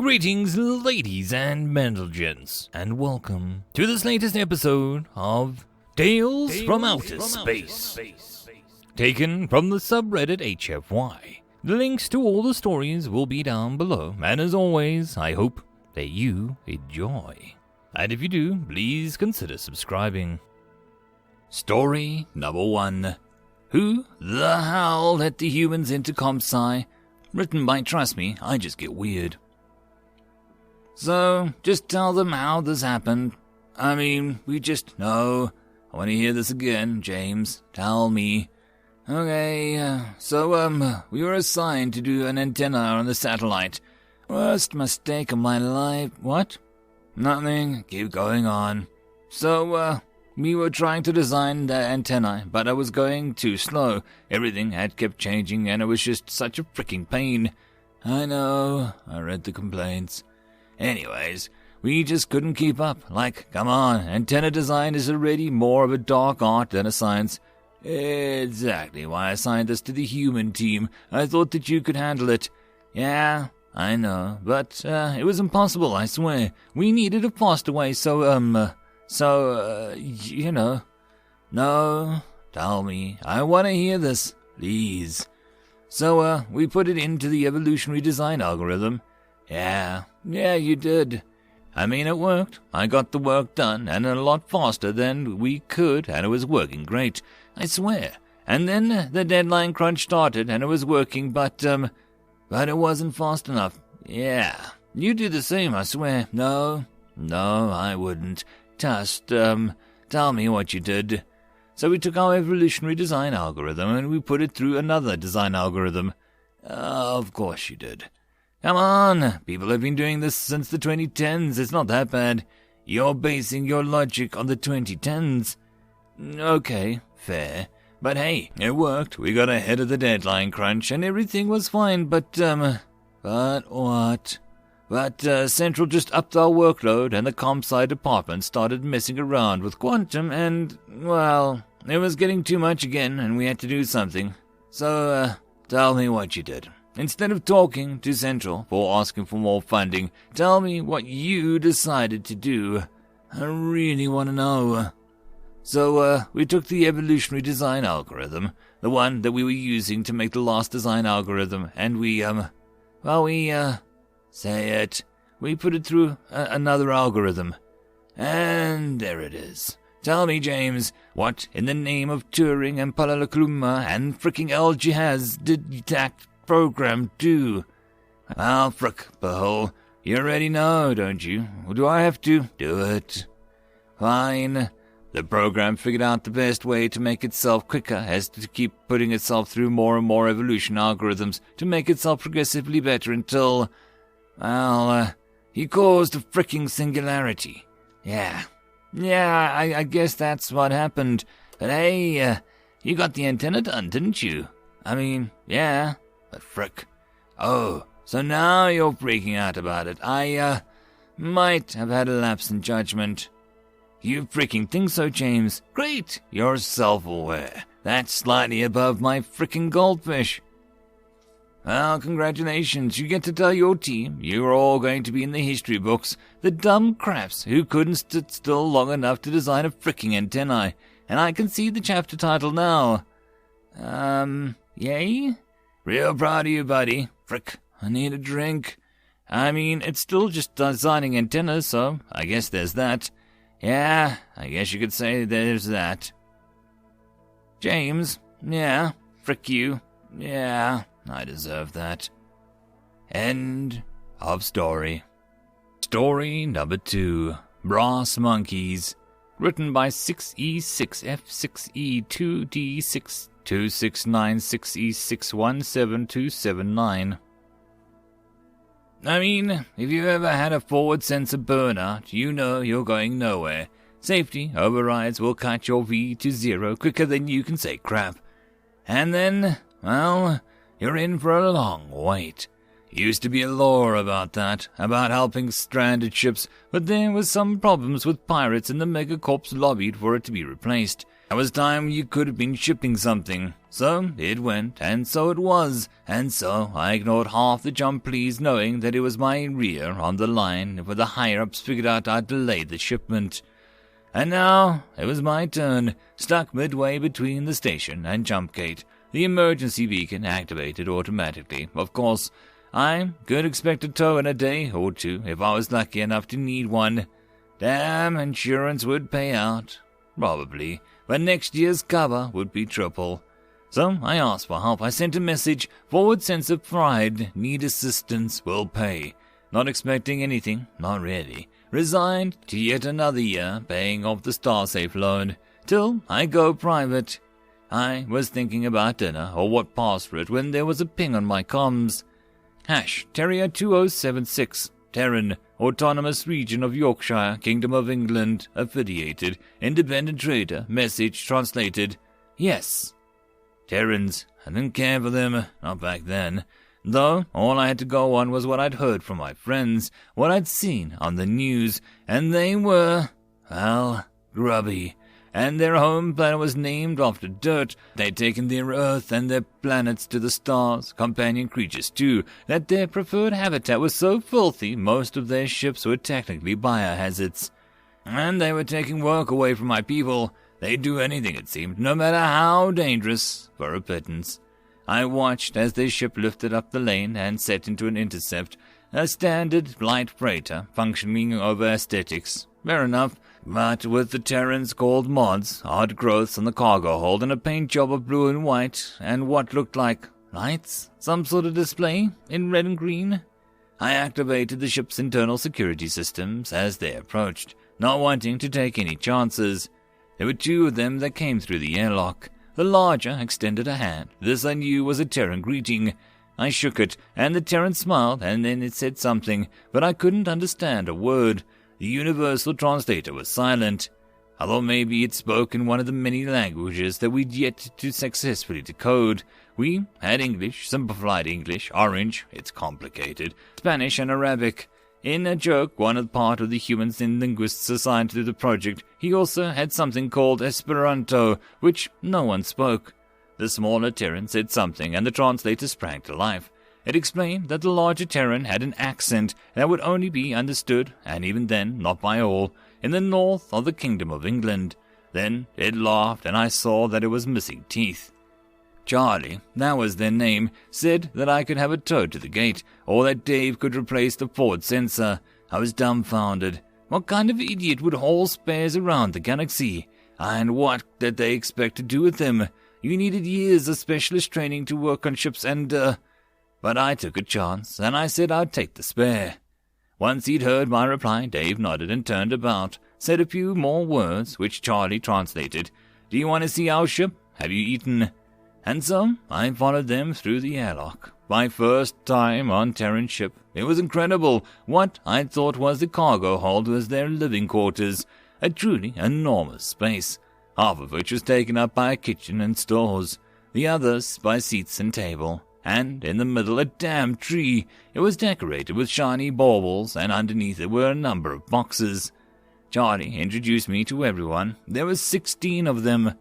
Greetings, ladies and gents, and welcome to this latest episode of Tales from Outer Space, taken from the subreddit HFY. The links to all the stories will be down below, and as always, I hope that you enjoy. And if you do, please consider subscribing. Story number 1. Who the hell let the humans into CompSci? Written by trustmeijustgetweird. So, just tell them how this happened. No. I want to hear this again, James. Tell me. Okay, we were assigned to do an antenna on the satellite. Worst mistake of my life. What? Nothing. Keep going on. So, we were trying to design the antenna, but I was going too slow. Everything had kept changing, and it was just such a freaking pain. I know. I read the complaints. Anyways, we just couldn't keep up. Come on, antenna design is already more of a dark art than a science. Exactly why I assigned this to the human team. I thought that you could handle it. Yeah, I know, but it was impossible, I swear. We needed a faster way, No, tell me. I want to hear this, please. So, we put it into the evolutionary design algorithm. Yeah, you did. It worked. I got the work done, and a lot faster than we could, and it was working great, I swear. And then the deadline crunch started, and it was working, but it wasn't fast enough. Yeah, you do the same, I swear. No, I wouldn't. Just, tell me what you did. So we took our evolutionary design algorithm, and we put it through another design algorithm. Of course you did. Come on, people have been doing this since the 2010s, it's not that bad. You're basing your logic on the 2010s. Okay, fair. But hey, it worked. We got ahead of the deadline crunch and everything was fine, but what? But Central just upped our workload and the CompSci department started messing around with quantum and, well, it was getting too much again and we had to do something. So, tell me what you did. Instead of talking to Central for asking for more funding, tell me what you decided to do. I really want to know. So, we took the evolutionary design algorithm, the one that we were using to make the last design algorithm, and we say it. We put it through another algorithm. And there it is. Tell me, James, what in the name of Turing and Palalakluma and fricking El Jihaz did that program do? Well, frick, Behole, you already know, don't you? Or do I have to do it? Fine. The program figured out the best way to make itself quicker as to keep putting itself through more and more evolution algorithms to make itself progressively better until, he caused a fricking singularity. Yeah, I guess that's what happened. But hey, you got the antenna done, didn't you? Yeah. But frick. Oh, so now you're freaking out about it. I, might have had a lapse in judgment. You freaking think so, James? Great, you're self-aware. That's slightly above my freaking goldfish. Well, congratulations, you get to tell your team you're all going to be in the history books. The dumb craps who couldn't sit still long enough to design a freaking antennae. And I can see the chapter title now. Yay? Real proud of you, buddy. Frick, I need a drink. It's still just designing antennas, so I guess there's that. Yeah, I guess you could say there's that. James, yeah, frick you. Yeah, I deserve that. End of story. Story number 2, Brass Monkeys. Written by 6E6F6E2D6269-6E617279. If you've ever had a forward sensor burnout, you know you're going nowhere. Safety overrides will cut your V to 0 quicker than you can say crap. And then, well, you're in for a long wait. Used to be a law about that, about helping stranded ships, but there was some problems with pirates and the Megacorps lobbied for it to be replaced. It was time you could have been shipping something. So it went, and so it was, and so I ignored half the jump please, knowing that it was my rear on the line where the higher-ups figured out I'd delayed the shipment. And now it was my turn, stuck midway between the station and jump gate. The emergency beacon activated automatically. Of course, I could expect a tow in a day or two if I was lucky enough to need one. Damn, insurance would pay out. Probably, but next year's cover would be triple. So I asked for help. I sent a message, forward sense of pride, need assistance, will pay. Not expecting anything, not really. Resigned to yet another year paying off the StarSafe loan, till I go private. I was thinking about dinner or what passed for it when there was a ping on my comms. Terrier 2076, Terran, Autonomous Region of Yorkshire, Kingdom of England, affiliated, independent trader, message translated, yes. Terrans, I didn't care for them, not back then. Though all I had to go on was what I'd heard from my friends, what I'd seen on the news, and they were, well, grubby. And their home planet was named after dirt. They'd taken their Earth and their planets to the stars, companion creatures too, that their preferred habitat was so filthy most of their ships were technically biohazards. And they were taking work away from my people. They'd do anything, it seemed, no matter how dangerous, for a pittance. I watched as their ship lifted up the lane and set into an intercept, a standard light freighter functioning over aesthetics. Fair enough, but with the Terrans called mods, odd growths on the cargo hold, and a paint job of blue and white, and what looked like lights, some sort of display in red and green. I activated the ship's internal security systems as they approached, not wanting to take any chances. There were two of them that came through the airlock. The larger extended a hand. This I knew was a Terran greeting. I shook it, and the Terran smiled, and then it said something, but I couldn't understand a word. The universal translator was silent. I thought maybe it spoke in one of the many languages that we'd yet to successfully decode. We had English, simplified English, Orange, it's complicated, Spanish and Arabic. In a joke, one of the part of the humans and linguists assigned to the project, he also had something called Esperanto, which no one spoke. The smaller Terran said something, and the translator sprang to life. It explained that the larger Terran had an accent that would only be understood, and even then, not by all, in the north of the Kingdom of England. Then it laughed, and I saw that it was missing teeth. Charlie, that was their name, said that I could have a tow to the gate, or that Dave could replace the forward sensor. I was dumbfounded. What kind of idiot would haul spares around the galaxy? And what did they expect to do with them? You needed years of specialist training to work on ships and, But I took a chance, and I said I'd take the spare. Once he'd heard my reply, Dave nodded and turned about, said a few more words, which Charlie translated. Do you want to see our ship? Have you eaten? And so I followed them through the airlock. My first time on Terran ship. It was incredible. What I thought was the cargo hold was their living quarters, a truly enormous space, half of which was taken up by a kitchen and stores, the others by seats and table. And in the middle a damn tree. It was decorated with shiny baubles, and underneath it were a number of boxes. Charlie introduced me to everyone. There were 16 of them.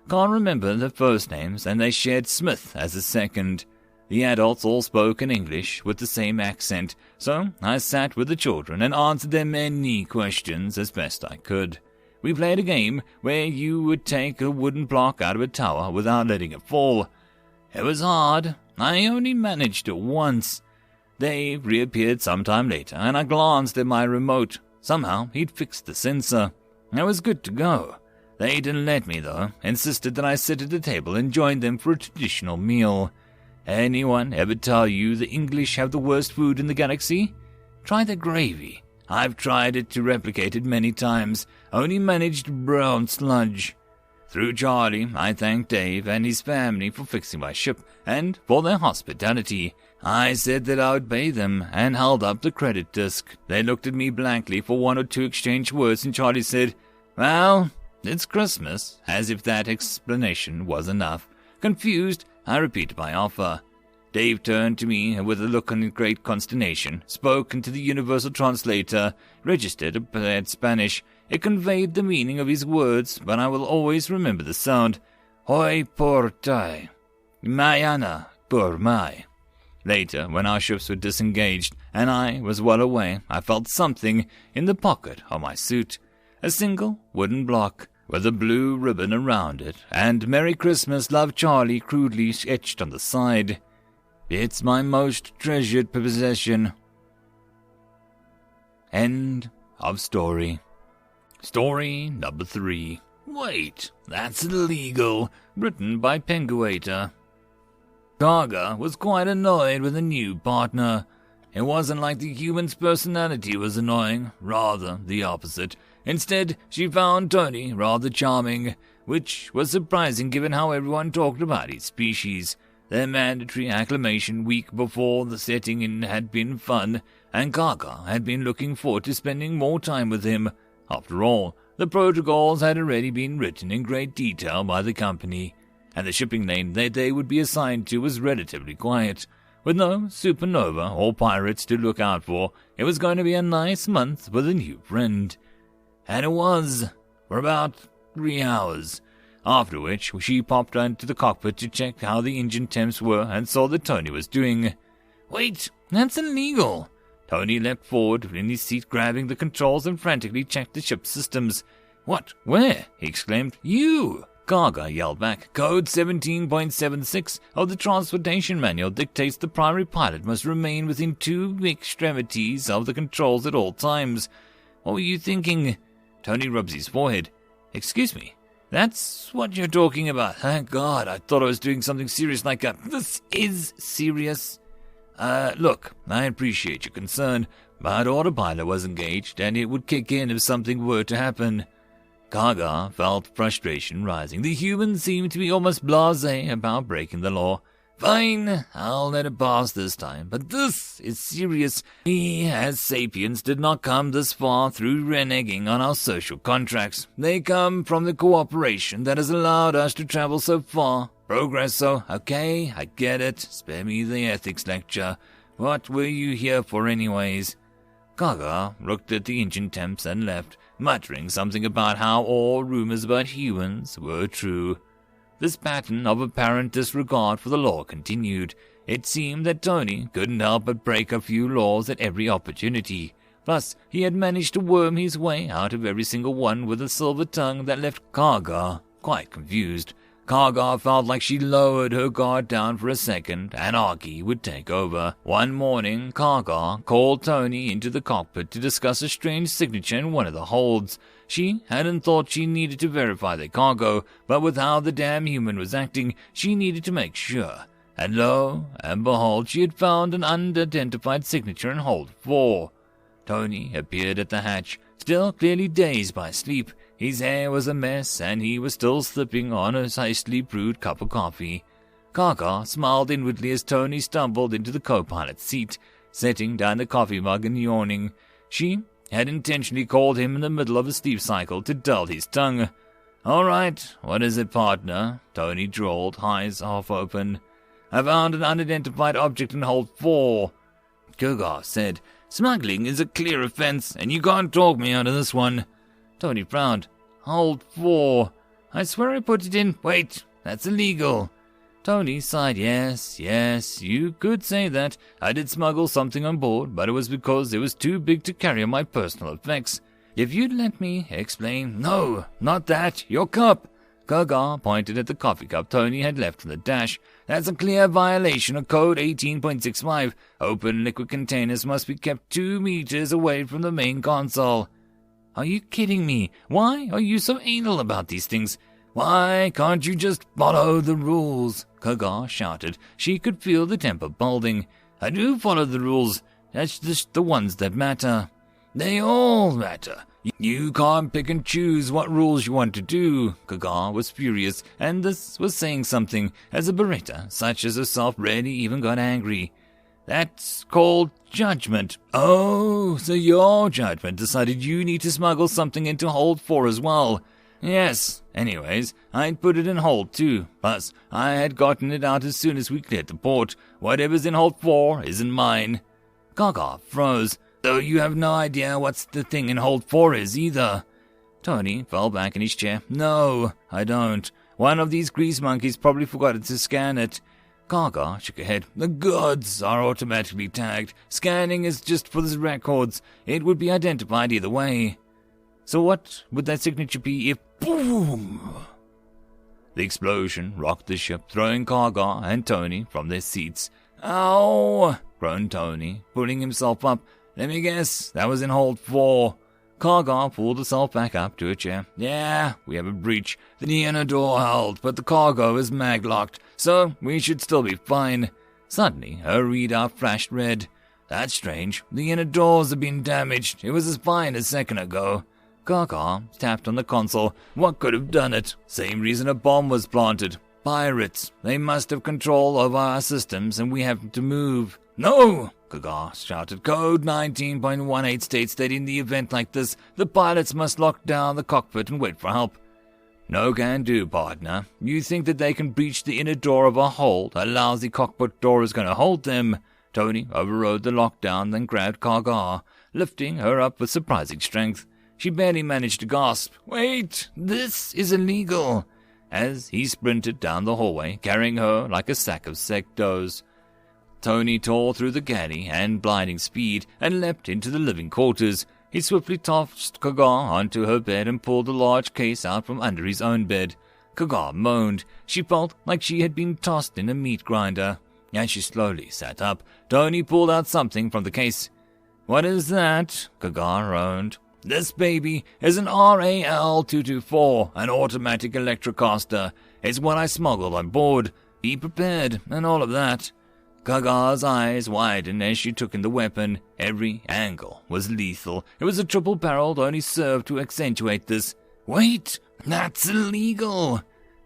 Can't remember their first names, and they shared Smith as a second. The adults all spoke in English with the same accent, so I sat with the children and answered their many questions as best I could. We played a game where you would take a wooden block out of a tower without letting it fall. It was hard. I only managed it once. Dave reappeared sometime later, and I glanced at my remote. Somehow he'd fixed the sensor. I was good to go. They didn't let me, though, insisted that I sit at the table and join them for a traditional meal. Anyone ever tell you the English have the worst food in the galaxy? Try the gravy. I've tried it to replicate it many times, only managed brown sludge. Through Charlie, I thanked Dave and his family for fixing my ship and for their hospitality. I said that I would pay them and held up the credit disc. They looked at me blankly for one or two exchanged words, and Charlie said, "Well, it's Christmas," as if that explanation was enough. Confused, I repeated my offer. Dave turned to me with a look of great consternation, spoke into the universal translator, registered a bad Spanish. It conveyed the meaning of his words, but I will always remember the sound. Hoy por ti, mañana por mí. Later, when our ships were disengaged, and I was well away, I felt something in the pocket of my suit. A single wooden block, with a blue ribbon around it, and Merry Christmas, Love Charlie crudely etched on the side. It's my most treasured possession. End of story. Story number 3. Wait, that's illegal. Written by Penguiatiator. Gaga was quite annoyed with a new partner. It wasn't like the human's personality was annoying, rather the opposite. Instead, she found Tony rather charming, which was surprising given how everyone talked about his species. Their mandatory acclimation week before the setting in had been fun, and Gaga had been looking forward to spending more time with him. After all, the protocols had already been written in great detail by the company, and the shipping lane that they would be assigned to was relatively quiet. With no supernova or pirates to look out for, it was going to be a nice month with a new friend. And it was, for about 3 hours, after which she popped into the cockpit to check how the engine temps were and saw that Tony was doing. Wait, that's illegal. Tony leapt forward in his seat, grabbing the controls and frantically checked the ship's systems. What? Where? He exclaimed. You! Gaga yelled back. Code 17.76 of the Transportation Manual dictates the primary pilot must remain within 2 extremities of the controls at all times. What were you thinking? Tony rubs his forehead. Excuse me, that's what you're talking about. Thank God, I thought I was doing something serious like that. This is serious. Look, I appreciate your concern, but autopilot was engaged and it would kick in if something were to happen. Gaga felt frustration rising. The humans seemed to be almost blasé about breaking the law. Fine, I'll let it pass this time, but this is serious. We, as sapiens, did not come this far through reneging on our social contracts. They come from the cooperation that has allowed us to travel so far. Progresso, okay, I get it. Spare me the ethics lecture. What were you here for anyways? Gaga looked at the engine temps and left, muttering something about how all rumors about humans were true. This pattern of apparent disregard for the law continued. It seemed that Tony couldn't help but break a few laws at every opportunity. Plus, he had managed to worm his way out of every single one with a silver tongue that left Gaga quite confused. Gaga felt like she lowered her guard down for a second, and Archie would take over. One morning, Gaga called Tony into the cockpit to discuss a strange signature in one of the holds. She hadn't thought she needed to verify the cargo, but with how the damn human was acting, she needed to make sure. And lo and behold, she had found an unidentified signature in hold 4. Tony appeared at the hatch, still clearly dazed by sleep. His hair was a mess, and he was still sipping on a hastily brewed cup of coffee. Gaga smiled inwardly as Tony stumbled into the co-pilot's seat, setting down the coffee mug and yawning. She had intentionally called him in the middle of a sleep cycle to dull his tongue. "All right, what is it, partner?" Tony drawled, eyes half open. "I found an unidentified object in hold 4. Gaga said, "Smuggling is a clear offense, and you can't talk me out of this one." Tony frowned. "Hold 4. I swear I put it in. Wait, that's illegal." Tony sighed. Yes, you could say that. I did smuggle something on board, but it was because it was too big to carry on my personal effects. If you'd let me explain." "No, not that. Your cup." Gaga pointed at the coffee cup Tony had left on the dash. "That's a clear violation of Code 18.65. Open liquid containers must be kept 2 meters away from the main console." "Are you kidding me? Why are you so anal about these things?" "Why can't you just follow the rules?" Gaga shouted. She could feel the temper building. "I do follow the rules. That's just the ones that matter." "They all matter. You can't pick and choose what rules you want to do." Gaga was furious, and this was saying something, as a beretta such as herself rarely even got angry. "That's called judgment." "Oh, so your judgment decided you need to smuggle something into hold 4 as well." Yes, anyways, I'd put it in hold too. Plus, I had gotten it out as soon as we cleared the port. Whatever's in hold 4 isn't mine. Gaga froze, though you have no idea what's the thing in hold 4 is either. Tony fell back in his chair. No, I don't. One of these grease monkeys probably forgot to scan it. Gaga shook her head. The goods are automatically tagged. Scanning is just for the records. It would be identified either way. So what would that signature be if boom? The explosion rocked the ship, throwing Gaga and Tony from their seats. Ow! Groaned Tony, pulling himself up. Let me guess, that was in hold 4. Gaga pulled herself back up to a chair. Yeah, we have a breach. The inner door held, but the cargo is mag-locked, so we should still be fine. Suddenly, her readout flashed red. That's strange. The inner doors have been damaged. It was as fine a second ago. Gaga tapped on the console. What could have done it? Same reason a bomb was planted. Pirates. They must have control over our systems, and we have to move. No! Gaga shouted. Code 19.18 states that in the event like this, the pilots must lock down the cockpit and wait for help. No can do, partner. You think that they can breach the inner door of a hold? A lousy cockpit door is going to hold them. Tony overrode the lockdown, then grabbed Gaga, lifting her up with surprising strength. She barely managed to gasp. Wait, this is illegal. As he sprinted down the hallway, carrying her like a sack of sectos. Tony tore through the galley and blinding speed and leapt into the living quarters. He swiftly tossed Gaga onto her bed and pulled a large case out from under his own bed. Gaga moaned. She felt like she had been tossed in a meat grinder. As she slowly sat up, Tony pulled out something from the case. What is that? Gaga groaned. This baby is an RAL-224, an automatic electrocaster. It's what I smuggled on board. Be prepared, and all of that. Gaga's eyes widened as she took in the weapon. Every angle was lethal. It was a triple-barreled, only served to accentuate this. Wait, that's illegal.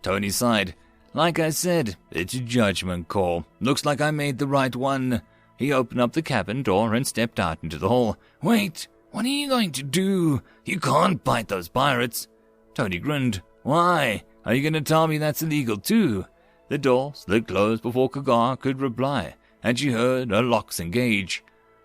Tony sighed. Like I said, it's a judgment call. Looks like I made the right one. He opened up the cabin door and stepped out into the hall. Wait, what are you going to do? You can't bite those pirates. Tony grinned. Why? Are you going to tell me that's illegal too? The door slid closed before Gaga could reply, and she heard her locks engage.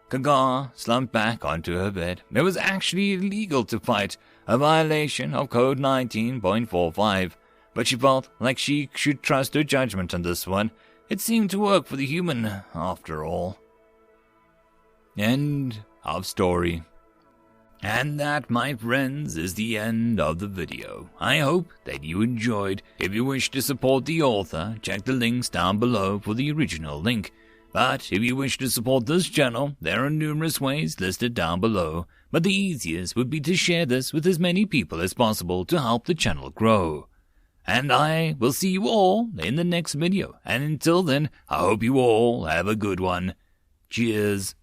Gaga slumped back onto her bed. It was actually illegal to fight, a violation of Code 19.45, but she felt like she should trust her judgment on this one. It seemed to work for the human, after all. End of story. And that, my friends, is the end of the video. I hope that you enjoyed. If you wish to support the author, check the links down below for the original link. But if you wish to support this channel, there are numerous ways listed down below. But the easiest would be to share this with as many people as possible to help the channel grow. And I will see you all in the next video. And until then, I hope you all have a good one. Cheers.